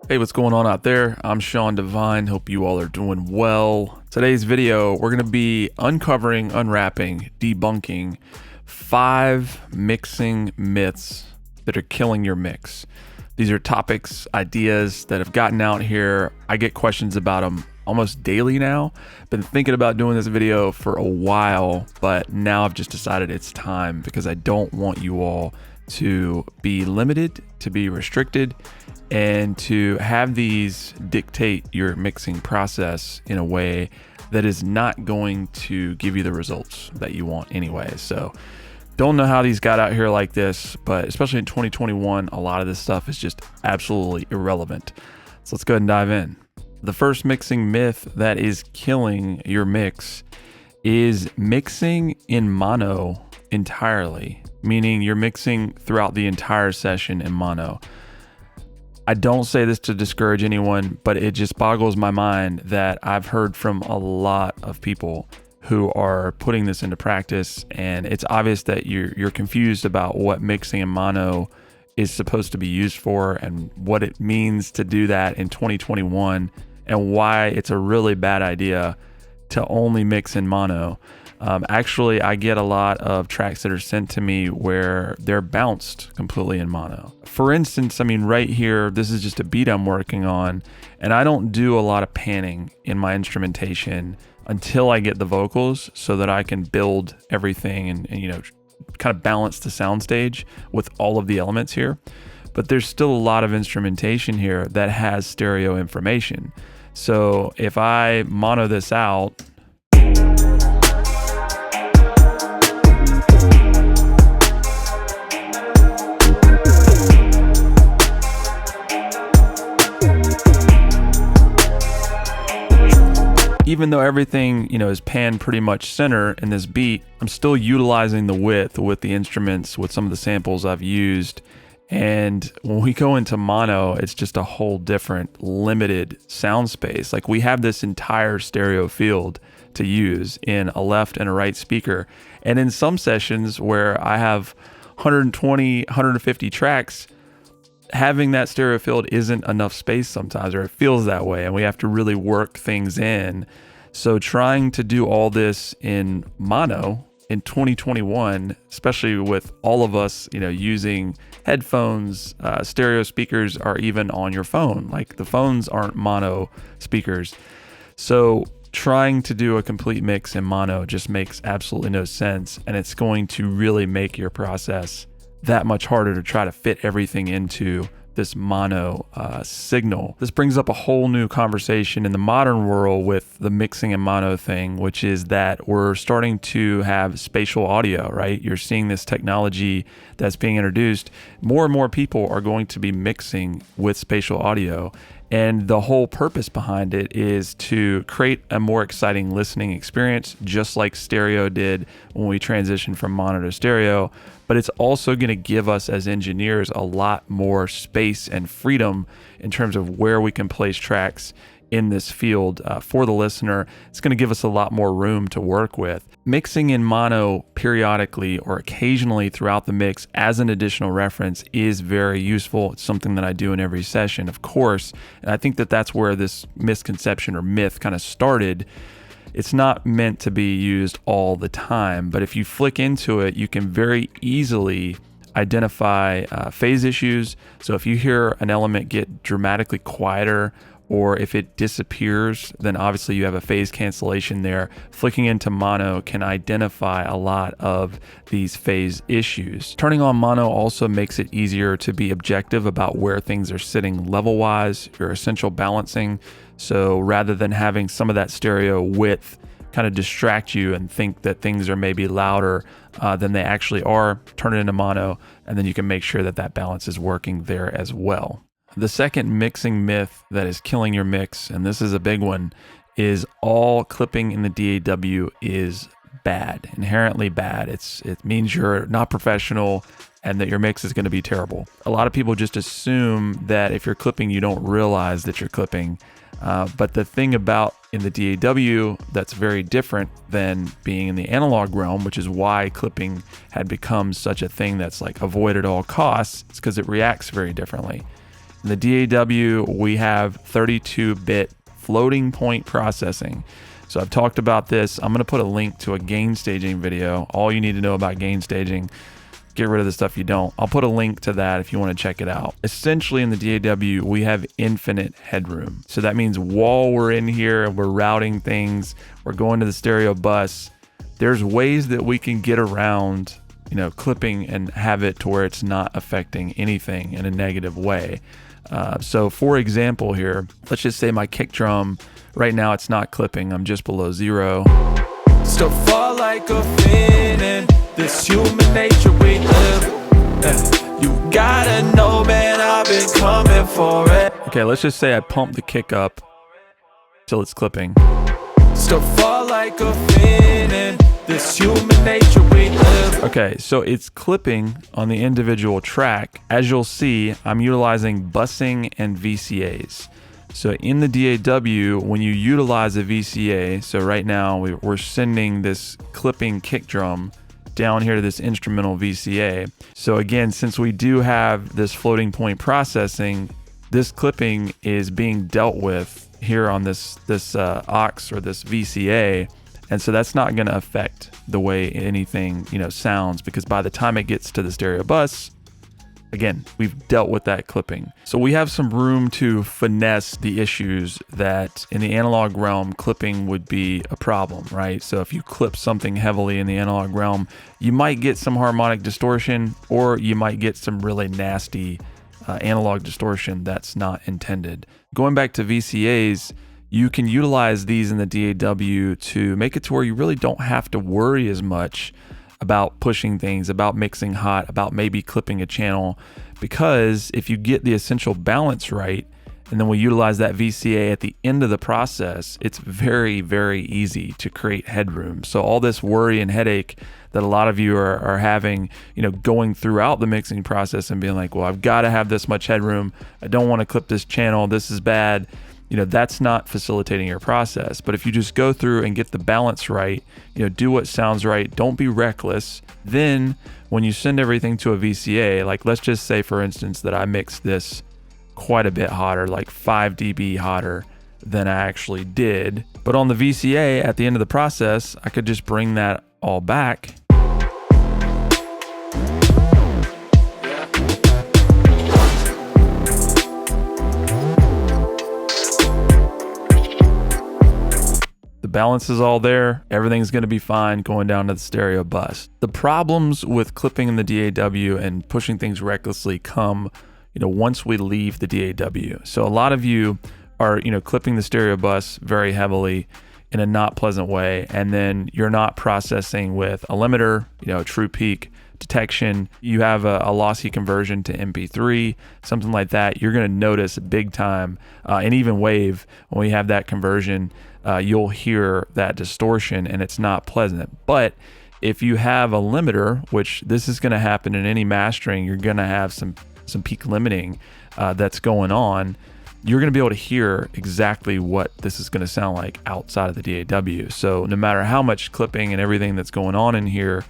Hey, what's going on out there? I'm Sean Devine. Hope you all are doing well. Today's video, we're going to be uncovering, unwrapping, debunking 5 mixing myths that are killing your mix. These are topics, ideas that have gotten out here. I get questions about them almost daily now. Been thinking about doing this video for a while, but now I've just decided it's time because I don't want you all to be limited, to be restricted, and to have these dictate your mixing process in a way that is not going to give you the results that you want anyway. So don't know how these got out here like this, but especially in 2021, a lot of this stuff is just absolutely irrelevant. So let's go ahead and dive in. The first mixing myth that is killing your mix is mixing in mono entirely, meaning you're mixing throughout the entire session in mono. I don't say this to discourage anyone, but it just boggles my mind that I've heard from a lot of people who are putting this into practice, and it's obvious that you're confused about what mixing in mono is supposed to be used for and what it means to do that in 2021 and why it's a really bad idea to only mix in mono. Actually, I get a lot of tracks that are sent to me where they're bounced completely in mono. For instance, I mean, right here, this is just a beat I'm working on, and I don't do a lot of panning in my instrumentation until I get the vocals so that I can build everything and kind of balance the soundstage with all of the elements here. But there's still a lot of instrumentation here that has stereo information. So if I mono this out, even though everything, is panned pretty much center in this beat, I'm still utilizing the width with the instruments, with some of the samples I've used. And when we go into mono, it's just a whole different limited sound space. Like, we have this entire stereo field to use in a left and a right speaker. And in some sessions where I have 120, 150 tracks, having that stereo field isn't enough space sometimes, or it feels that way, and we have to really work things in. So trying to do all this in mono in 2021, especially with all of us, using headphones, stereo speakers are even on your phone. Like, the phones aren't mono speakers. So trying to do a complete mix in mono just makes absolutely no sense, and it's going to really make your process that much harder to try to fit everything into this mono signal. This brings up a whole new conversation in the modern world with the mixing and mono thing, which is that we're starting to have spatial audio, right? You're seeing this technology that's being introduced. More and more people are going to be mixing with spatial audio. And the whole purpose behind it is to create a more exciting listening experience, just like stereo did when we transitioned from mono to stereo. But it's also going to give us as engineers a lot more space and freedom in terms of where we can place tracks in this field for the listener. It's going to give us a lot more room to work with. Mixing in mono periodically or occasionally throughout the mix as an additional reference is very useful. It's something that I do in every session, of course. And I think that that's where this misconception or myth kind of started. It's not meant to be used all the time, but if you flick into it, you can very easily identify phase issues. So if you hear an element get dramatically quieter, or if it disappears, then obviously you have a phase cancellation there. Flicking into mono can identify a lot of these phase issues. Turning on mono also makes it easier to be objective about where things are sitting level-wise, your essential balancing. So rather than having some of that stereo width kind of distract you and think that things are maybe louder than they actually are, turn it into mono, and then you can make sure that that balance is working there as well. The second mixing myth that is killing your mix, and this is a big one, is all clipping in the DAW is bad, inherently bad. It means you're not professional and that your mix is going to be terrible. A lot of people just assume that if you're clipping, you don't realize that you're clipping. But the thing about in the DAW that's very different than being in the analog realm, which is why clipping had become such a thing that's like avoided at all costs, it's because it reacts very differently. In the DAW, we have 32-bit floating point processing. So I've talked about this. I'm going to put a link to a gain staging video. All you need to know about gain staging. Get rid of the stuff you don't. I'll put a link to that if you want to check it out. Essentially in the DAW, we have infinite headroom. So that means while we're in here and we're routing things, we're going to the stereo bus, there's ways that we can get around, clipping and have it to where it's not affecting anything in a negative way. So for example here, let's just say my kick drum, right now it's not clipping. I'm just below 0. Still fall like a fiend in this human nature we live. You gotta know, man, I've been coming for it. Okay, let's just say I pump the kick up till it's clipping. Still fall like a fiend in this human nature we live. Okay, so it's clipping on the individual track. As you'll see, I'm utilizing busing and VCAs. So in the DAW, when you utilize a VCA, so right now we're sending this clipping kick drum down here to this instrumental VCA. So again, since we do have this floating point processing, this clipping is being dealt with here on this aux or this VCA. And so that's not going to affect the way anything, sounds, because by the time it gets to the stereo bus, again, we've dealt with that clipping. So we have some room to finesse the issues that in the analog realm, clipping would be a problem, right? So if you clip something heavily in the analog realm, you might get some harmonic distortion, or you might get some really nasty analog distortion that's not intended. Going back to VCAs, you can utilize these in the DAW to make it to where you really don't have to worry as much about pushing things, about mixing hot, about maybe clipping a channel, because if you get the essential balance right, and then we utilize that VCA at the end of the process, it's very, very easy to create headroom. So all this worry and headache that a lot of you are having, going throughout the mixing process and being like, well, I've got to have this much headroom. I don't want to clip this channel. This is bad. That's not facilitating your process. But if you just go through and get the balance right, do what sounds right, don't be reckless. Then when you send everything to a VCA, like let's just say, for instance, that I mixed this quite a bit hotter, like 5 dB hotter than I actually did. But on the VCA, at the end of the process, I could just bring that all back. Balance is all there. Everything's going to be fine going down to the stereo bus. The problems with clipping in the DAW and pushing things recklessly come, once we leave the DAW. So a lot of you are, clipping the stereo bus very heavily in a not pleasant way, and then you're not processing with a limiter, true peak detection. You have a lossy conversion to MP3, something like that. You're going to notice big time, and even wave, when we have that conversion, you'll hear that distortion and it's not pleasant. But if you have a limiter, which this is going to happen in any mastering, you're going to have some peak limiting that's going on. You're going to be able to hear exactly what this is going to sound like outside of the DAW. So no matter how much clipping and everything that's going on in here,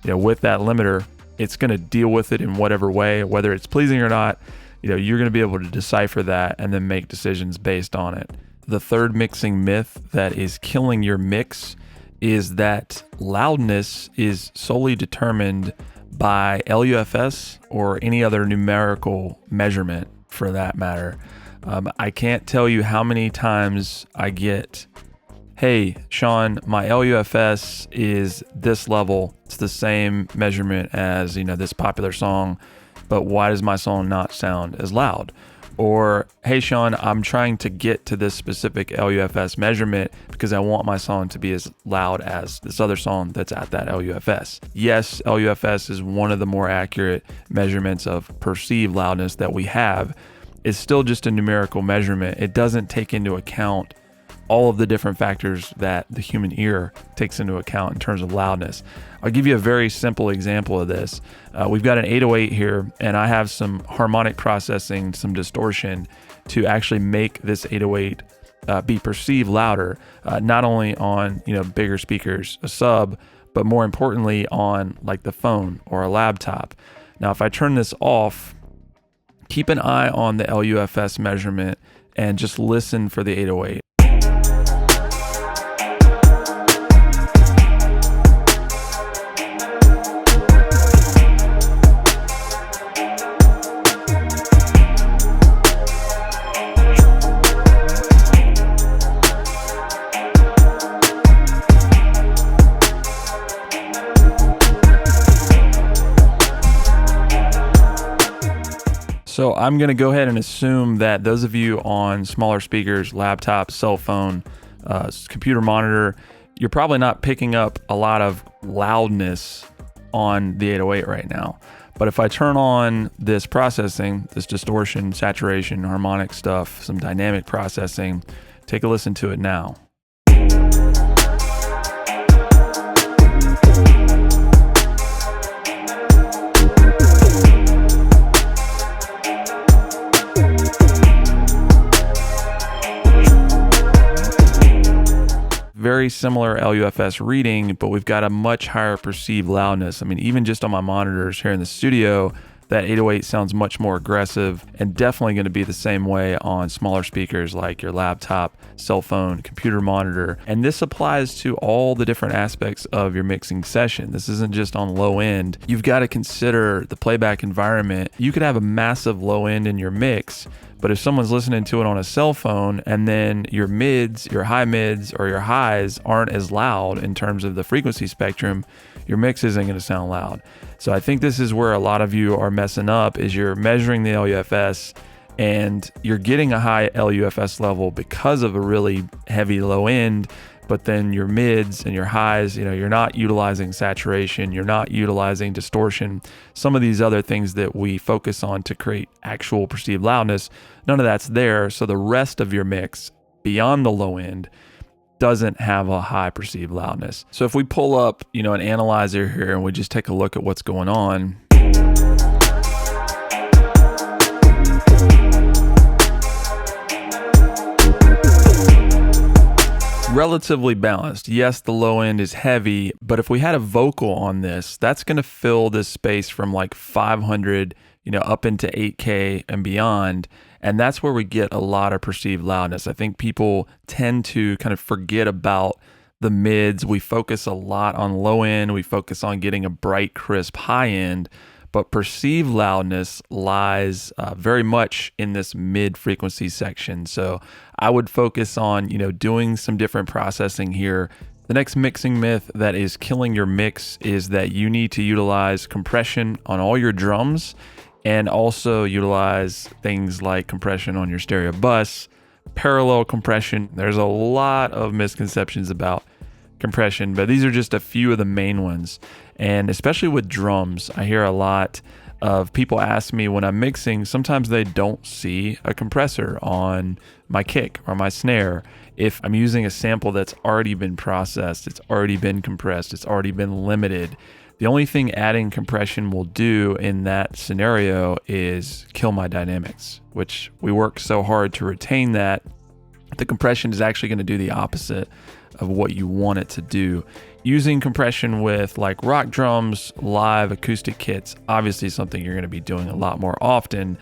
with that limiter, it's going to deal with it in whatever way, whether it's pleasing or not. You're going to be able to decipher that and then make decisions based on it. The third mixing myth that is killing your mix is that loudness is solely determined by LUFS or any other numerical measurement for that matter. I can't tell you how many times I get, hey, Sean, my LUFS is this level. It's the same measurement as, this popular song, but why does my song not sound as loud? Or, hey, Sean, I'm trying to get to this specific LUFS measurement because I want my song to be as loud as this other song that's at that LUFS. Yes, LUFS is one of the more accurate measurements of perceived loudness that we have. It's still just a numerical measurement. It doesn't take into account all of the different factors that the human ear takes into account in terms of loudness. I'll give you a very simple example of this. We've got an 808 here, and I have some harmonic processing, some distortion to actually make this 808 be perceived louder, not only on bigger speakers, a sub, but more importantly on like the phone or a laptop. Now, if I turn this off Keep an eye on the LUFS measurement and just listen for the 808. So I'm going to go ahead and assume that those of you on smaller speakers, laptop, cell phone, computer monitor, you're probably not picking up a lot of loudness on the 808 right now. But if I turn on this processing, this distortion, saturation, harmonic stuff, some dynamic processing, take a listen to it now. Very similar LUFS reading, but we've got a much higher perceived loudness. I mean, even just on my monitors here in the studio, that 808 sounds much more aggressive, and definitely going to be the same way on smaller speakers like your laptop, cell phone, computer monitor. And this applies to all the different aspects of your mixing session. This isn't just on low end. You've got to consider the playback environment. You could have a massive low end in your mix, but if someone's listening to it on a cell phone and then your mids, your high mids, or your highs aren't as loud in terms of the frequency spectrum, your mix isn't going to sound loud. So I think this is where a lot of you are messing up, is you're measuring the LUFS and you're getting a high LUFS level because of a really heavy low end, but then your mids and your highs, you're not utilizing saturation, you're not utilizing distortion, some of these other things that we focus on to create actual perceived loudness, none of that's there. So the rest of your mix beyond the low end doesn't have a high perceived loudness. So if we pull up, an analyzer here and we just take a look at what's going on, relatively balanced. Yes, the low end is heavy, but if we had a vocal on this, that's going to fill this space from like 500, up into 8K and beyond. And that's where we get a lot of perceived loudness. I think people tend to kind of forget about the mids. We focus a lot on low end. We focus on getting a bright, crisp high end. But perceived loudness lies very much in this mid frequency section. So I would focus on, doing some different processing here. The next mixing myth that is killing your mix is that you need to utilize compression on all your drums and also utilize things like compression on your stereo bus, parallel compression. There's a lot of misconceptions about compression, but these are just a few of the main ones. And especially with drums, I hear a lot of people ask me when I'm mixing, sometimes they don't see a compressor on my kick or my snare. If I'm using a sample that's already been processed, it's already been compressed, it's already been limited, the only thing adding compression will do in that scenario is kill my dynamics, which we work so hard to retain that. The compression is actually going to do the opposite of what you want it to do. Using compression with like rock drums, live acoustic kits, obviously something you're going to be doing a lot more often,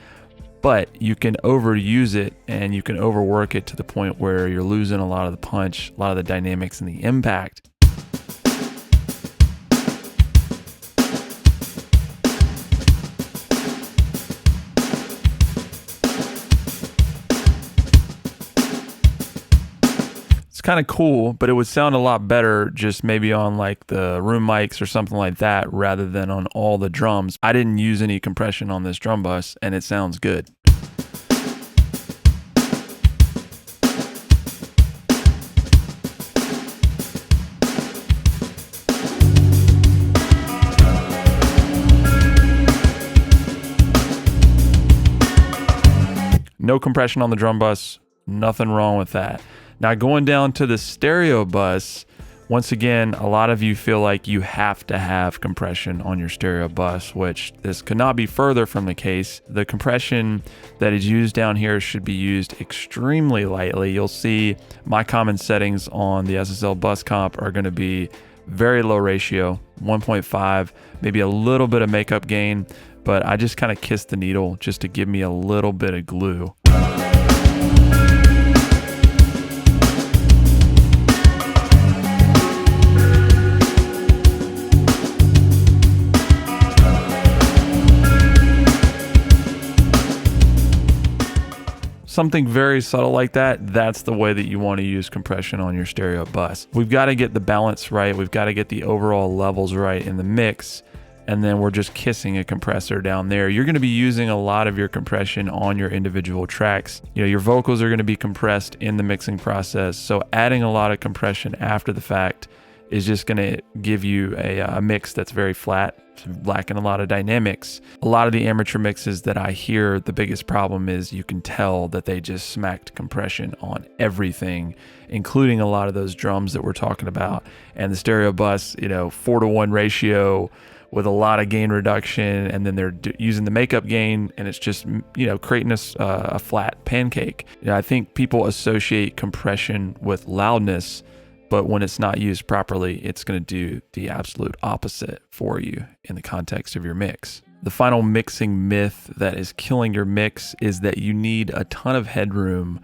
but you can overuse it and you can overwork it to the point where you're losing a lot of the punch, a lot of the dynamics and the impact. Kind of cool, but it would sound a lot better just maybe on like the room mics or something like that rather than on all the drums. I didn't use any compression on this drum bus and it sounds good. No compression on the drum bus, nothing wrong with that. Now going down to the stereo bus, once again, a lot of you feel like you have to have compression on your stereo bus, which this could not be further from the case. The compression that is used down here should be used extremely lightly. You'll see my common settings on the SSL bus comp are going to be very low ratio, 1.5, maybe a little bit of makeup gain, but I just kind of kissed the needle just to give me a little bit of glue. Something very subtle like that, that's the way that you want to use compression on your stereo bus. We've got to get the balance right. We've got to get the overall levels right in the mix. And then we're just kissing a compressor down there. You're going to be using a lot of your compression on your individual tracks. You know, your vocals are going to be compressed in the mixing process. So adding a lot of compression after the fact is just going to give you a mix that's very flat, lacking a lot of dynamics. A lot of the amateur mixes that I hear, the biggest problem is you can tell that they just smacked compression on everything, including a lot of those drums that we're talking about. And the stereo bus, you know, 4-to-1 ratio with a lot of gain reduction, and then they're using the makeup gain, and it's just, you know, creating a flat pancake. You know, I think people associate compression with loudness, but when it's not used properly, it's going to do the absolute opposite for you in the context of your mix. The final mixing myth that is killing your mix is that you need a ton of headroom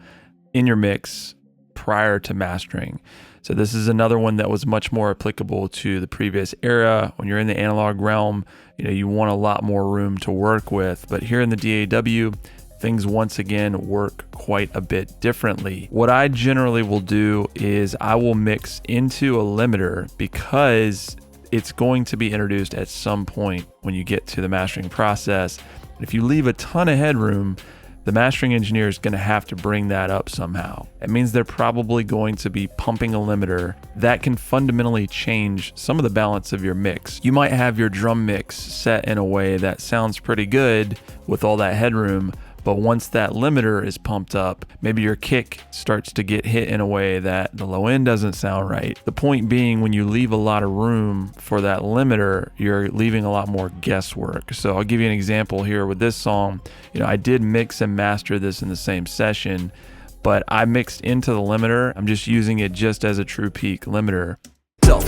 in your mix prior to mastering. So this is another one that was much more applicable to the previous era. When you're in the analog realm, you know, you want a lot more room to work with. But here in the DAW, things once again work quite a bit differently. What I generally will do is I will mix into a limiter because it's going to be introduced at some point when you get to the mastering process. If you leave a ton of headroom, the mastering engineer is going to have to bring that up somehow. It means they're probably going to be pumping a limiter that can fundamentally change some of the balance of your mix. You might have your drum mix set in a way that sounds pretty good with all that headroom, but once that limiter is pumped up, maybe your kick starts to get hit in a way that the low end doesn't sound right. The point being, when you leave a lot of room for that limiter, you're leaving a lot more guesswork. So I'll give you an example here with this song. You know, I did mix and master this in the same session, but I mixed into the limiter. I'm just using it just as a true peak limiter.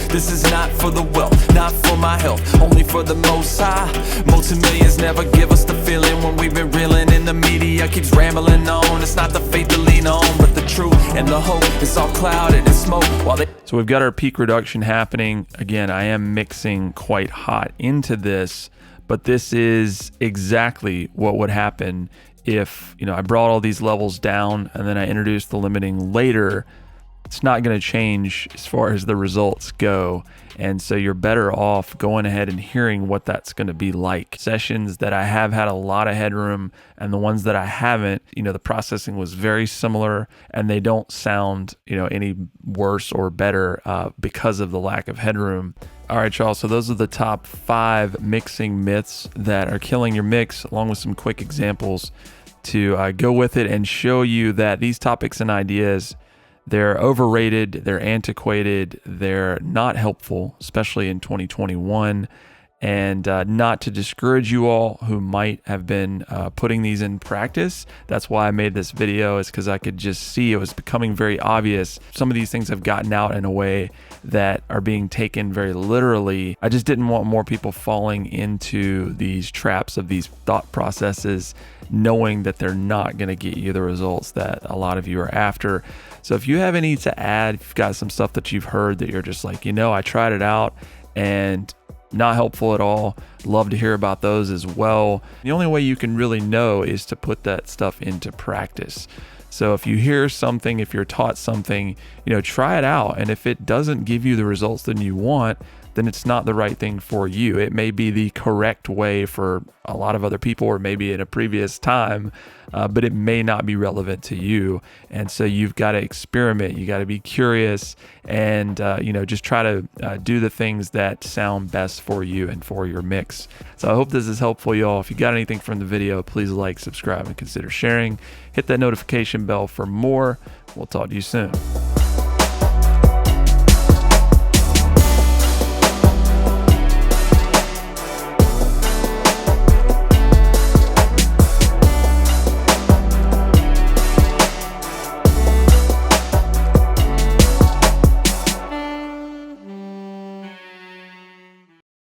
This is not for the wealth, not for my health, only for the most high. Multi-millions never give us the feeling when we've been reeling in the media keeps rambling on. It's not the faith to lean on, but the truth and the hope is all clouded and smoke while they... So we've got our peak reduction happening. Again, I am mixing quite hot into this, but this is exactly what would happen if, you know, I brought all these levels down and then I introduced the limiting later. It's not going to change as far as the results go. And so you're better off going ahead and hearing what that's going to be like. Sessions that I have had a lot of headroom and the ones that I haven't, you know, the processing was very similar and they don't sound, you know, any worse or better because of the lack of headroom. All right, y'all. So those are the top 5 mixing myths that are killing your mix, along with some quick examples to go with it and show you that these topics and ideas, they're overrated, they're antiquated, they're not helpful, especially in 2021. And not to discourage you all who might have been putting these in practice. That's why I made this video, is because I could just see it was becoming very obvious. Some of these things have gotten out in a way that are being taken very literally. I just didn't want more people falling into these traps of these thought processes, knowing that they're not going to get you the results that a lot of you are after. So if you have any to add, if you've got some stuff that you've heard that you're just like, you know, I tried it out and not helpful at all, love to hear about those as well. The only way you can really know is to put that stuff into practice. So if you hear something, if you're taught something, you know, try it out. And if it doesn't give you the results that you want, then it's not the right thing for you. It may be the correct way for a lot of other people, or maybe in a previous time, but it may not be relevant to you. And so you've got to experiment. You got to be curious and, you know, just try to do the things that sound best for you and for your mix. So I hope this is helpful, y'all. If you got anything from the video, please like, subscribe, and consider sharing. Hit that notification bell for more. We'll talk to you soon.